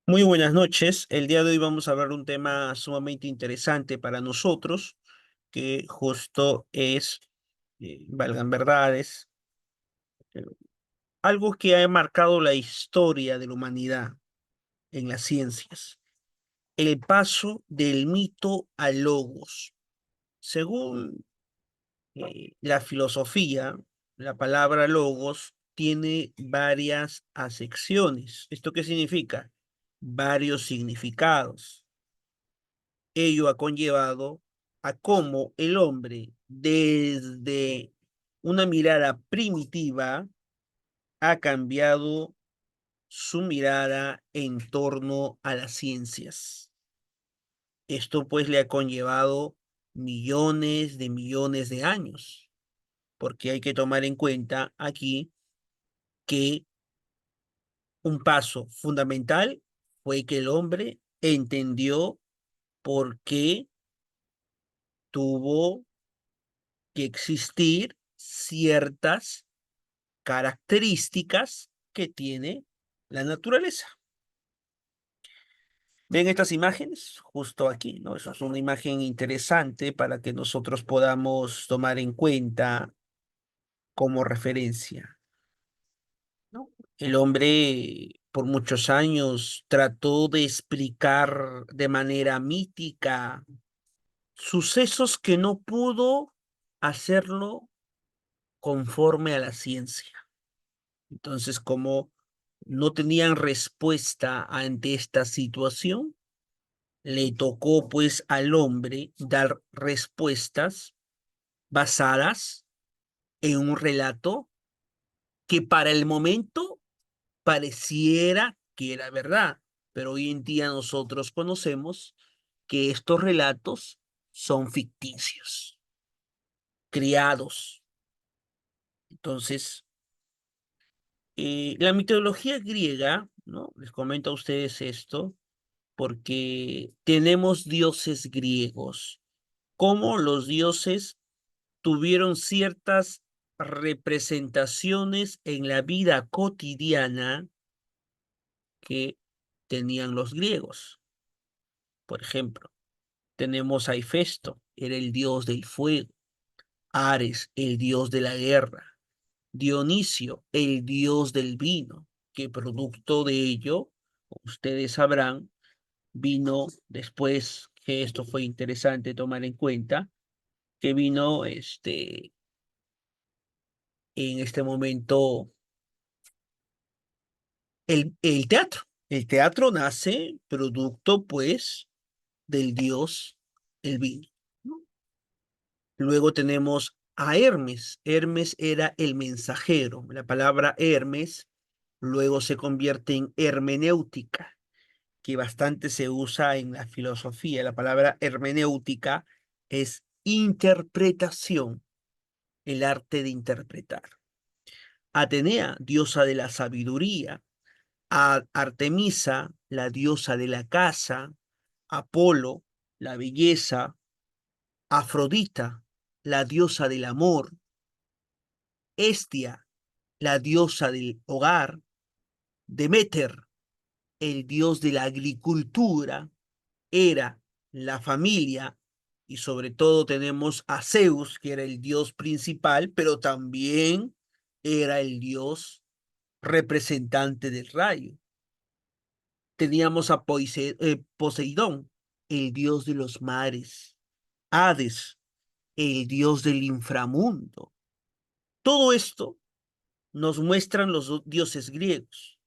Muy buenas noches. El día de hoy vamos a hablar de un tema sumamente interesante para nosotros, que justo es, valgan verdades, eh, algo que ha marcado la historia de la humanidad en las ciencias, el paso del mito al logos. Según la filosofía, la palabra logos tiene varias acepciones. ¿Esto qué significa? Varios significados. Ello ha conllevado a cómo el hombre, desde una mirada primitiva, ha cambiado su mirada en torno a las ciencias. Esto pues le ha conllevado millones de años, porque hay que tomar en cuenta aquí que un paso fundamental fue que el hombre entendió por qué tuvo que existir ciertas características que tiene la naturaleza. ¿Ven estas imágenes? Justo aquí, ¿no? Eso es una imagen interesante para que nosotros podamos tomar en cuenta como referencia, ¿no? El hombre por muchos años trató de explicar de manera mítica sucesos que no pudo hacerlo conforme a la ciencia. Entonces, como no tenían respuesta ante esta situación, le tocó pues al hombre dar respuestas basadas en un relato que para el momento pareciera que era verdad, pero hoy en día nosotros conocemos que estos relatos son ficticios, creados. Entonces, la mitología griega, ¿no? Les comento a ustedes esto porque tenemos dioses griegos. Cómo los dioses tuvieron ciertas representaciones en la vida cotidiana que tenían los griegos. Por ejemplo, tenemos a Hefesto, era el dios del fuego, Ares, el dios de la guerra, Dionisio, el dios del vino, que producto de ello, ustedes sabrán, vino después, que esto fue interesante tomar en cuenta, que vino en este momento el teatro. El teatro nace producto, pues, del dios el vino, ¿no? Luego tenemos a Hermes. Hermes era el mensajero. La palabra Hermes luego se convierte en hermenéutica, que bastante se usa en la filosofía. La palabra hermenéutica es interpretación, el arte de interpretar. Atenea, diosa de la sabiduría, a Artemisa, la diosa de la casa, Apolo, la belleza, Afrodita, la diosa del amor, Hestia, la diosa del hogar, Demeter, el dios de la agricultura, Hera, la familia, y sobre todo tenemos a Zeus, que era el dios principal, pero también era el dios representante del rayo. Teníamos a Poseidón, el dios de los mares, Hades, el dios del inframundo. Todo esto nos muestran los dioses griegos,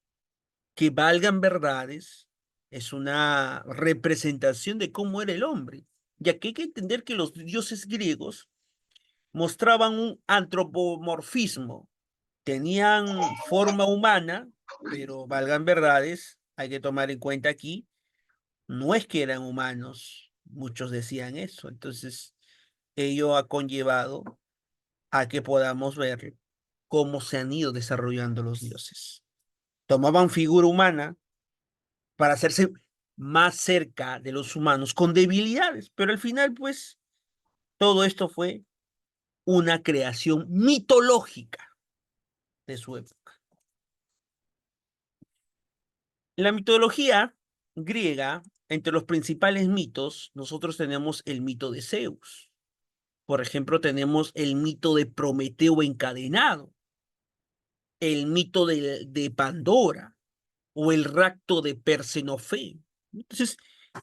que valgan verdades, es una representación de cómo era el hombre, ya que hay que entender que los dioses griegos mostraban un antropomorfismo, tenían forma humana, pero valgan verdades, hay que tomar en cuenta aquí, no es que eran humanos, muchos decían eso, entonces ello ha conllevado a que podamos ver cómo se han ido desarrollando los dioses. Tomaban figura humana para hacerse más cerca de los humanos con debilidades, pero al final, pues, todo esto fue una creación mitológica de su época. La mitología, griega, entre los principales mitos, nosotros tenemos el mito de Zeus. Por ejemplo, tenemos el mito de Prometeo encadenado, el mito de Pandora o el rapto de Persenofe. Entonces,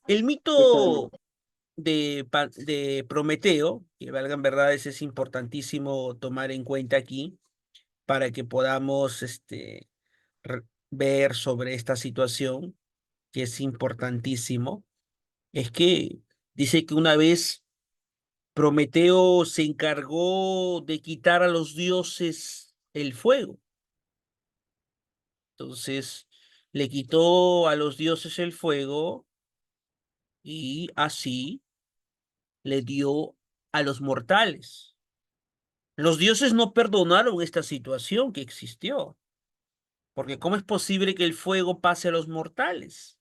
el mito Totalmente. de Prometeo, que valgan verdades, es importantísimo tomar en cuenta aquí para que podamos ver sobre esta situación, que es importantísimo, es que dice que una vez Prometeo se encargó de quitar a los dioses el fuego. Entonces, le quitó a los dioses el fuego y así le dio a los mortales. Los dioses no perdonaron esta situación que existió, porque ¿cómo es posible que el fuego pase a los mortales?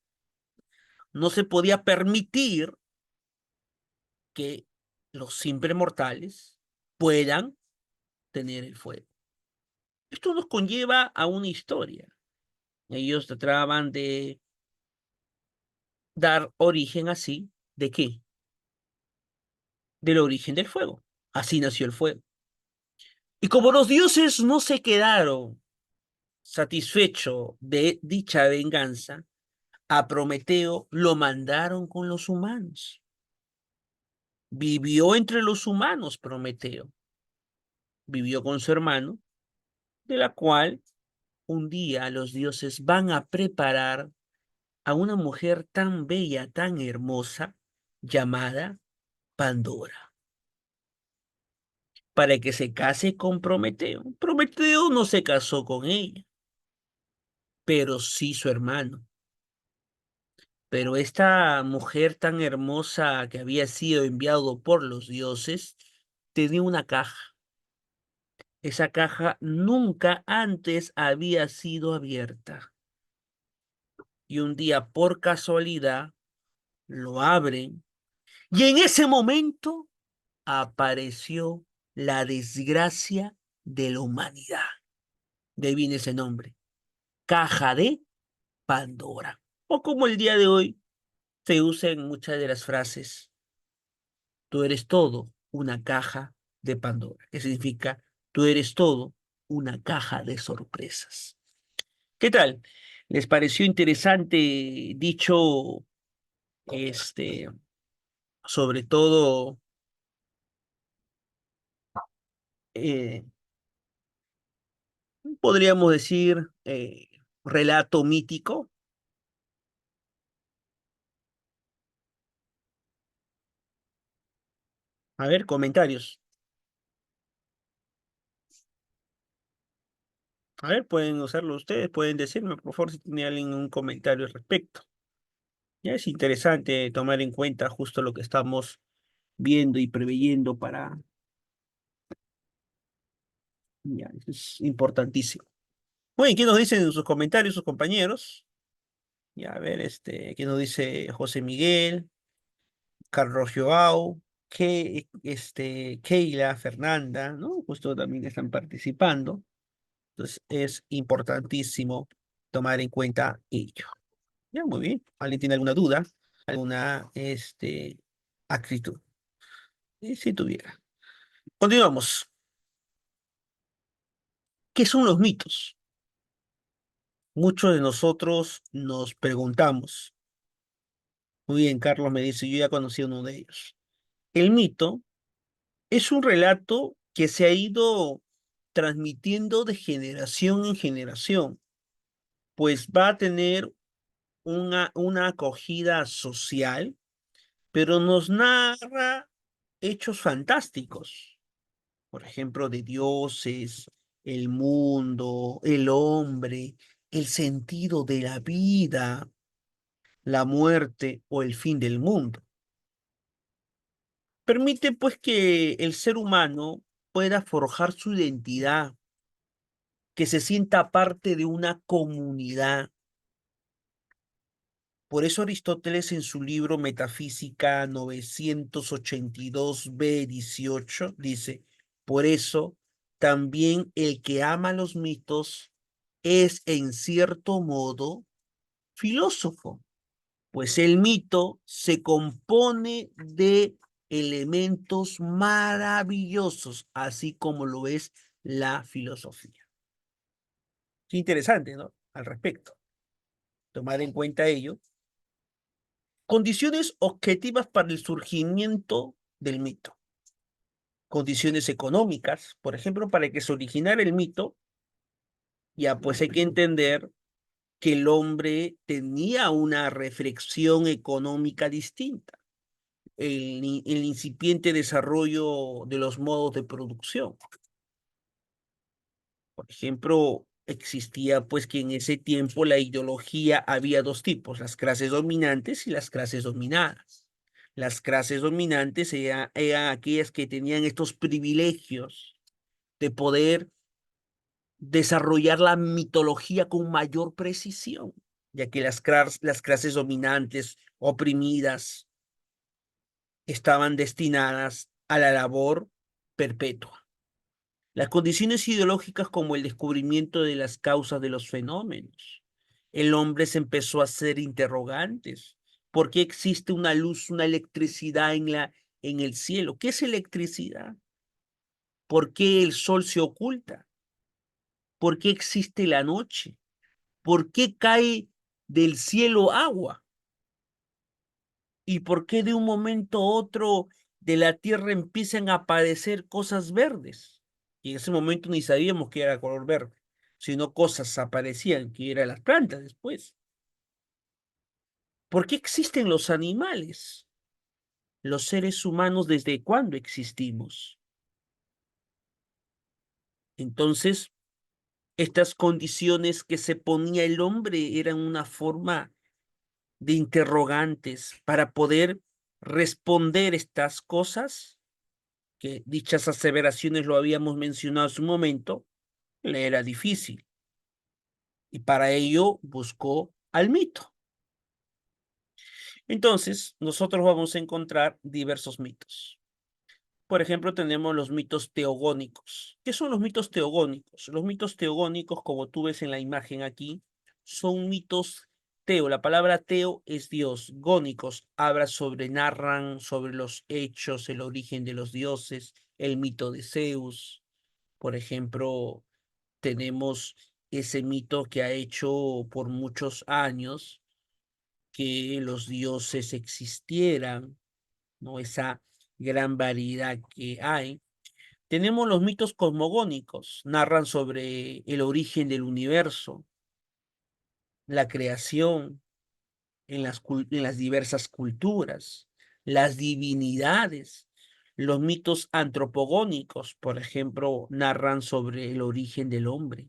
No se podía permitir que los simples mortales puedan tener el fuego. Esto nos conlleva a una historia. Ellos trataban de dar origen así, ¿de qué? Del origen del fuego. Así nació el fuego. Y como los dioses no se quedaron satisfechos de dicha venganza, a Prometeo lo mandaron con los humanos. Vivió entre los humanos Prometeo. Vivió con su hermano, de la cual un día los dioses van a preparar a una mujer tan bella, tan hermosa, llamada Pandora, para que se case con Prometeo. Prometeo no se casó con ella, pero sí su hermano. Pero esta mujer tan hermosa que había sido enviado por los dioses tenía una caja. Esa caja nunca antes había sido abierta. Y un día, por casualidad, lo abren. Y en ese momento apareció la desgracia de la humanidad. De ahí viene ese nombre, Caja de Pandora. O como el día de hoy se usa en muchas de las frases, tú eres todo una caja de Pandora, que significa tú eres todo una caja de sorpresas. ¿Qué tal? ¿Les pareció interesante dicho, este, sobre todo, eh, podríamos decir, relato mítico? A ver, comentarios. A ver, pueden usarlo ustedes, pueden decirme, por favor, si tiene alguien un comentario al respecto. Ya es interesante tomar en cuenta justo lo que estamos viendo y preveyendo para... Ya, eso es importantísimo. Muy bien, ¿qué nos dicen en sus comentarios sus compañeros? Ya, a ver, ¿qué nos dice José Miguel, Carlos Joao, Keila, Fernanda, ¿no? Justo también están participando. Entonces, es importantísimo tomar en cuenta ello. Ya, muy bien. ¿Alguien tiene alguna duda? ¿Alguna, actitud? Y si tuviera. Continuamos. ¿Qué son los mitos? Muchos de nosotros nos preguntamos. Muy bien, Carlos me dice, yo ya conocí uno de ellos. El mito es un relato que se ha ido transmitiendo de generación en generación, pues va a tener una acogida social, pero nos narra hechos fantásticos, por ejemplo, de dioses, el mundo, el hombre, el sentido de la vida, la muerte o el fin del mundo. Permite pues que el ser humano pueda forjar su identidad, que se sienta parte de una comunidad. Por eso Aristóteles en su libro Metafísica 982b 18 dice, por eso también el que ama los mitos es en cierto modo filósofo. Pues el mito se compone de elementos maravillosos, así como lo es la filosofía. Es interesante, ¿no? Al respecto. Tomar en cuenta ello. Condiciones objetivas para el surgimiento del mito. Condiciones económicas, por ejemplo, para que se originara el mito, ya pues hay que entender que el hombre tenía una reflexión económica distinta, el incipiente desarrollo de los modos de producción. Por ejemplo, existía pues que en ese tiempo la ideología había dos tipos, las clases dominantes y las clases dominadas. Las clases dominantes eran aquellas que tenían estos privilegios de poder desarrollar la mitología con mayor precisión, ya que las clases dominantes, oprimidas, estaban destinadas a la labor perpetua. Las condiciones ideológicas como el descubrimiento de las causas de los fenómenos. El hombre se empezó a hacer interrogantes. ¿Por qué existe una luz, una electricidad en el cielo? ¿Qué es electricidad? ¿Por qué el sol se oculta? ¿Por qué existe la noche? ¿Por qué cae del cielo agua? ¿Y por qué de un momento a otro de la tierra empiezan a aparecer cosas verdes? Y en ese momento ni sabíamos que era color verde, sino cosas aparecían que eran las plantas después. ¿Por qué existen los animales? Los seres humanos, ¿desde cuándo existimos? Entonces, estas condiciones que se ponía el hombre eran una forma de interrogantes para poder responder estas cosas, que dichas aseveraciones lo habíamos mencionado hace un momento, le era difícil. Y para ello buscó al mito. Entonces, nosotros vamos a encontrar diversos mitos. Por ejemplo, tenemos los mitos teogónicos. ¿Qué son los mitos teogónicos? Los mitos teogónicos, como tú ves en la imagen aquí, son mitos teo. La palabra teo es Dios. Gónicos narran sobre los hechos, el origen de los dioses, el mito de Zeus. Por ejemplo, tenemos ese mito que ha hecho por muchos años que los dioses existieran, ¿no? Esa gran variedad que hay. Tenemos los mitos cosmogónicos, narran sobre el origen del universo, la creación en las diversas culturas, las divinidades. Los mitos antropogónicos, por ejemplo, narran sobre el origen del hombre.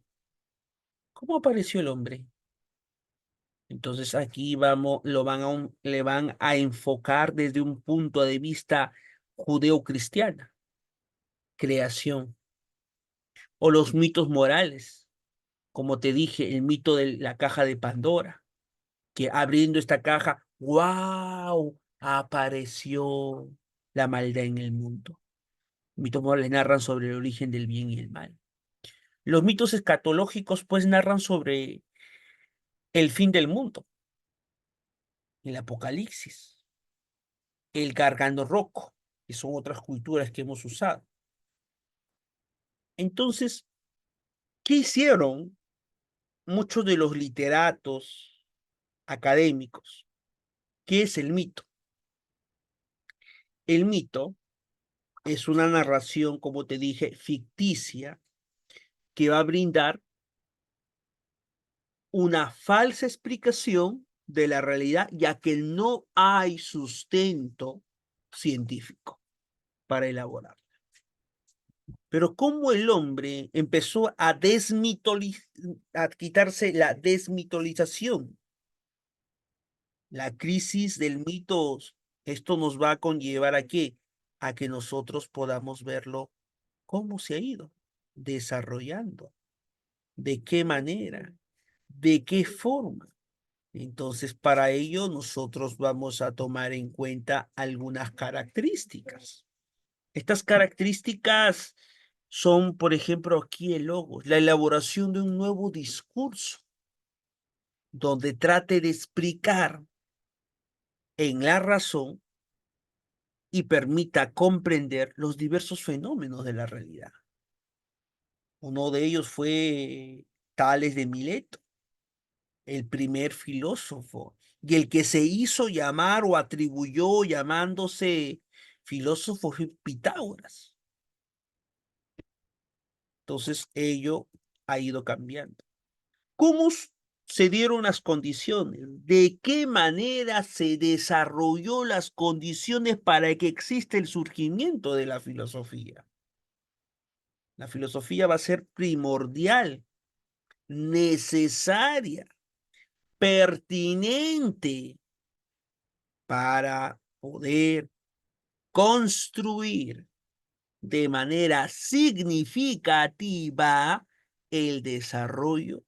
¿Cómo apareció el hombre? Entonces aquí le van a enfocar desde un punto de vista judeocristiana, creación, o los mitos morales, como te dije, el mito de la caja de Pandora, que abriendo esta caja, ¡wow! Apareció la maldad en el mundo. Mitos morales narran sobre el origen del bien y el mal. Los mitos escatológicos, pues, narran sobre el fin del mundo, el apocalipsis, el gargano roco, que son otras culturas que hemos usado. Entonces, ¿qué hicieron muchos de los literatos académicos? ¿Qué es el mito? El mito es una narración, como te dije, ficticia, que va a brindar una falsa explicación de la realidad, ya que no hay sustento científico para elaborar. Pero cómo el hombre empezó a quitarse la desmitolización, la crisis del mito, esto nos va a conllevar a qué? A que nosotros podamos verlo cómo se ha ido desarrollando, de qué manera, de qué forma. Entonces, para ello nosotros vamos a tomar en cuenta algunas características. Estas características son, por ejemplo, aquí el logos, la elaboración de un nuevo discurso donde trate de explicar en la razón y permita comprender los diversos fenómenos de la realidad. Uno de ellos fue Tales de Mileto, el primer filósofo, y el que se hizo llamar o atribuyó llamándose filósofo fue Pitágoras. Entonces, ello ha ido cambiando. ¿Cómo se dieron las condiciones? ¿De qué manera se desarrolló las condiciones para que exista el surgimiento de la filosofía? La filosofía va a ser primordial, necesaria, pertinente para poder construir de manera significativa el desarrollo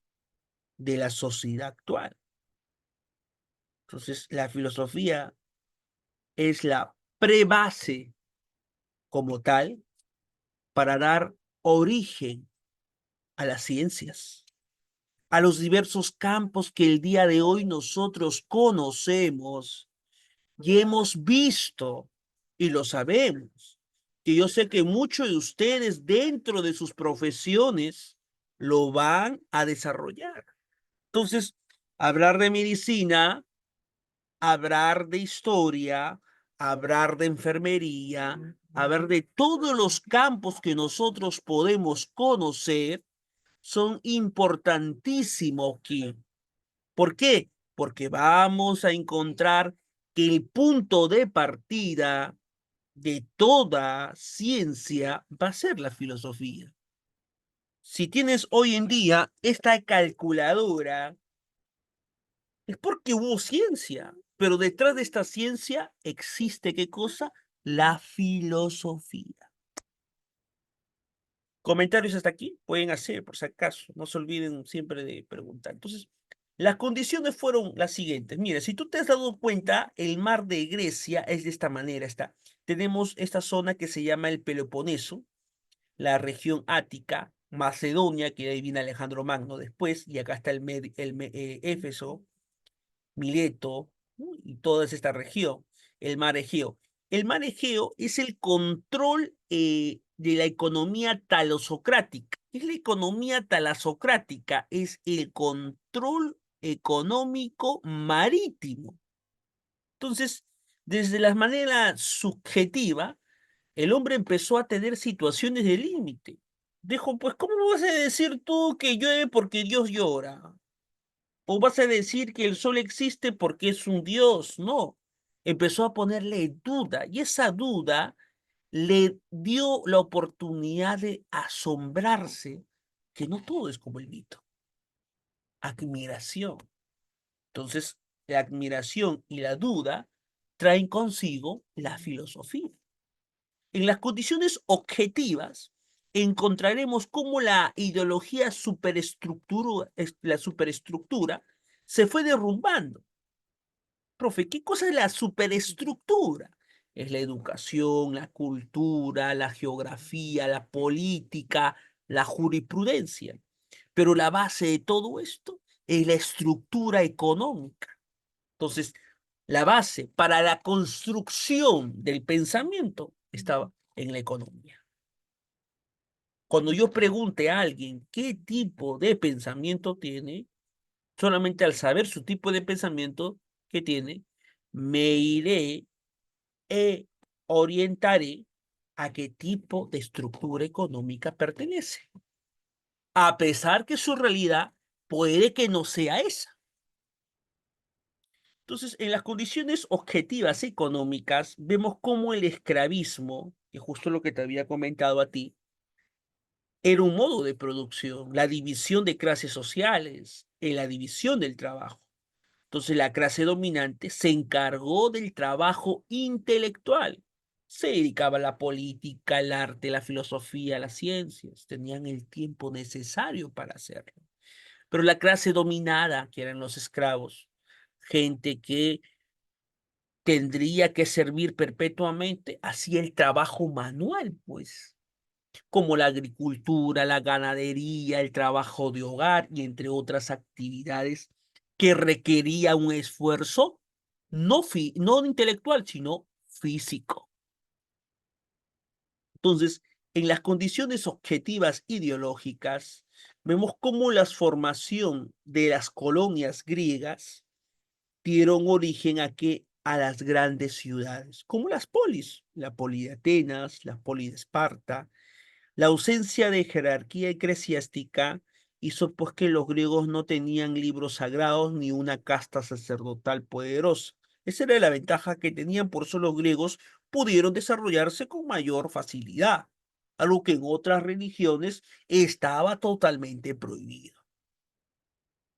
de la sociedad actual. Entonces, la filosofía es la prebase como tal para dar origen a las ciencias, a los diversos campos que el día de hoy nosotros conocemos y hemos visto y lo sabemos. Que yo sé que muchos de ustedes dentro de sus profesiones lo van a desarrollar. Entonces, hablar de medicina, hablar de historia, hablar de enfermería, hablar de todos los campos que nosotros podemos conocer, son importantísimos aquí. ¿Por qué? Porque vamos a encontrar que el punto de partida de toda ciencia va a ser la filosofía. Si tienes hoy en día esta calculadora, es porque hubo ciencia, pero detrás de esta ciencia existe ¿qué cosa? La filosofía. Comentarios hasta aquí pueden hacer, por si acaso. No se olviden siempre de preguntar. Entonces, las condiciones fueron las siguientes. Mira, si tú te has dado cuenta, el mar de Grecia es de esta manera. Está. Tenemos esta zona que se llama el Peloponeso, la región Ática, Macedonia, que de ahí viene Alejandro Magno después, y acá está Éfeso, Mileto, ¿no? Y toda esta región, el mar Egeo. El mar Egeo es el control de la economía talosocrática. ¿Qué es la economía talasocrática? Es el control económico marítimo. Entonces, desde la manera subjetiva, el hombre empezó a tener situaciones de límite. Dijo, pues, ¿cómo me vas a decir tú que llueve porque Dios llora? ¿O vas a decir que el sol existe porque es un dios? No. Empezó a ponerle duda y esa duda le dio la oportunidad de asombrarse que no todo es como el mito. Admiración. Entonces, la admiración y la duda traen consigo la filosofía. En las condiciones objetivas encontraremos cómo la ideología la superestructura se fue derrumbando. Profe, ¿qué cosa es la superestructura? Es la educación, la cultura, la geografía, la política, la jurisprudencia. Pero la base de todo esto es la estructura económica. Entonces, la base para la construcción del pensamiento estaba en la economía. Cuando yo pregunte a alguien qué tipo de pensamiento tiene, solamente al saber su tipo de pensamiento que tiene, me iré e orientaré a qué tipo de estructura económica pertenece, a pesar que su realidad puede que no sea esa. Entonces, en las condiciones objetivas económicas, vemos cómo el esclavismo, que justo lo que te había comentado a ti, era un modo de producción, la división de clases sociales, en la división del trabajo. Entonces, la clase dominante se encargó del trabajo intelectual. Se dedicaba a la política, el arte, la filosofía, las ciencias. Tenían el tiempo necesario para hacerlo. Pero la clase dominada, que eran los esclavos, gente que tendría que servir perpetuamente, hacía el trabajo manual, pues, como la agricultura, la ganadería, el trabajo de hogar y entre otras actividades que requería un esfuerzo no intelectual, sino físico. Entonces, en las condiciones objetivas ideológicas, vemos cómo la formación de las colonias griegas dieron origen a las grandes ciudades, como las polis, la poli de Atenas, la poli de Esparta. La ausencia de jerarquía eclesiástica hizo pues que los griegos no tenían libros sagrados ni una casta sacerdotal poderosa. Esa era la ventaja que tenían, por eso los griegos pudieron desarrollarse con mayor facilidad, algo que en otras religiones estaba totalmente prohibido.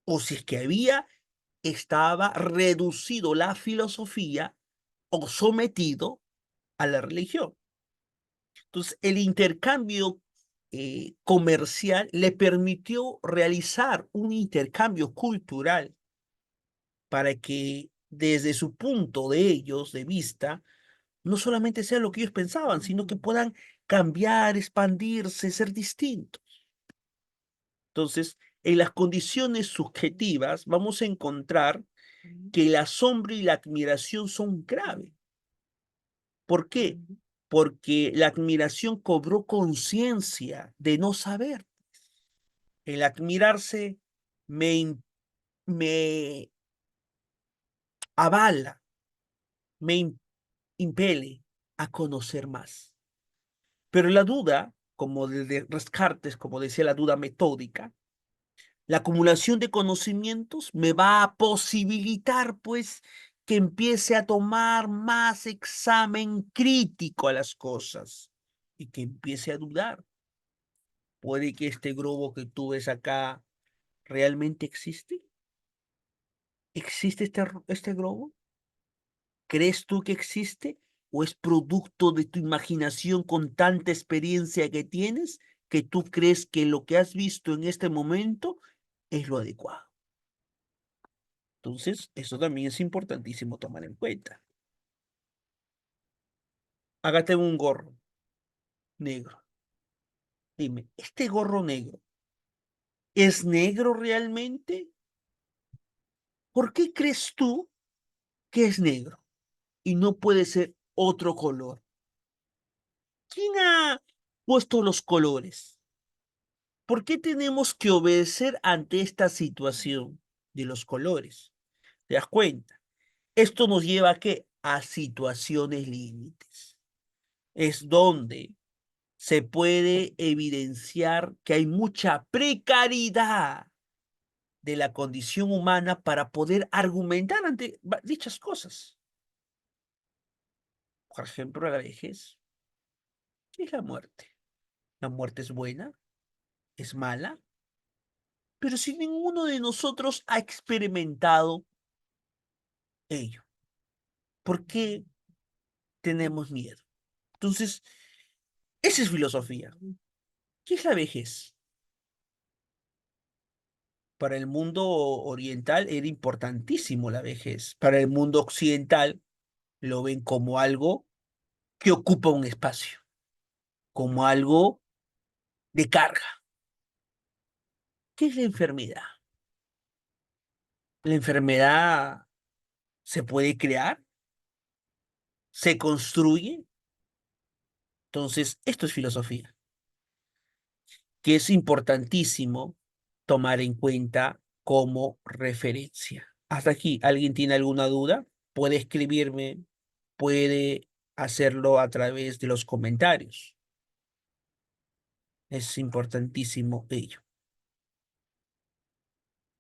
O si es que había, estaba reducido la filosofía o sometido a la religión. Entonces, el intercambio comercial le permitió realizar un intercambio cultural para que desde su punto de ellos, de vista, no solamente sea lo que ellos pensaban, sino que puedan cambiar, expandirse, ser distintos. Entonces, en las condiciones subjetivas vamos a encontrar que el asombro y la admiración son clave. ¿Por qué? Porque la admiración cobró conciencia de no saber. El admirarse me avala, me impele a conocer más. Pero la duda, como de Descartes, como decía la duda metódica, la acumulación de conocimientos me va a posibilitar, pues, que empiece a tomar más examen crítico a las cosas y que empiece a dudar. ¿Puede que este globo que tú ves acá realmente existe? ¿Existe este globo? ¿Crees tú que existe? ¿O es producto de tu imaginación con tanta experiencia que tienes que tú crees que lo que has visto en este momento es lo adecuado? Entonces, eso también es importantísimo tomar en cuenta. Hágate un gorro negro. Dime, ¿este gorro negro es negro realmente? ¿Por qué crees tú que es negro y no puede ser otro color? ¿Quién ha puesto los colores? ¿Por qué tenemos que obedecer ante esta situación de los colores? ¿Te das cuenta? Esto nos lleva a qué? A situaciones límites. Es donde se puede evidenciar que hay mucha precariedad de la condición humana para poder argumentar ante dichas cosas. Por ejemplo, la vejez. ¿Qué es la muerte? ¿La muerte es buena? ¿Es mala? Pero si ninguno de nosotros ha experimentado ello, ¿por qué tenemos miedo? Entonces, esa es filosofía. ¿Qué es la vejez? Para el mundo oriental era importantísimo la vejez. Para el mundo occidental lo ven como algo que ocupa un espacio, como algo de carga. ¿Qué es la enfermedad? La enfermedad se puede crear, se construye. Entonces, esto es filosofía, que es importantísimo tomar en cuenta como referencia. Hasta aquí, ¿alguien tiene alguna duda? Puede escribirme, puede hacerlo a través de los comentarios. Es importantísimo ello.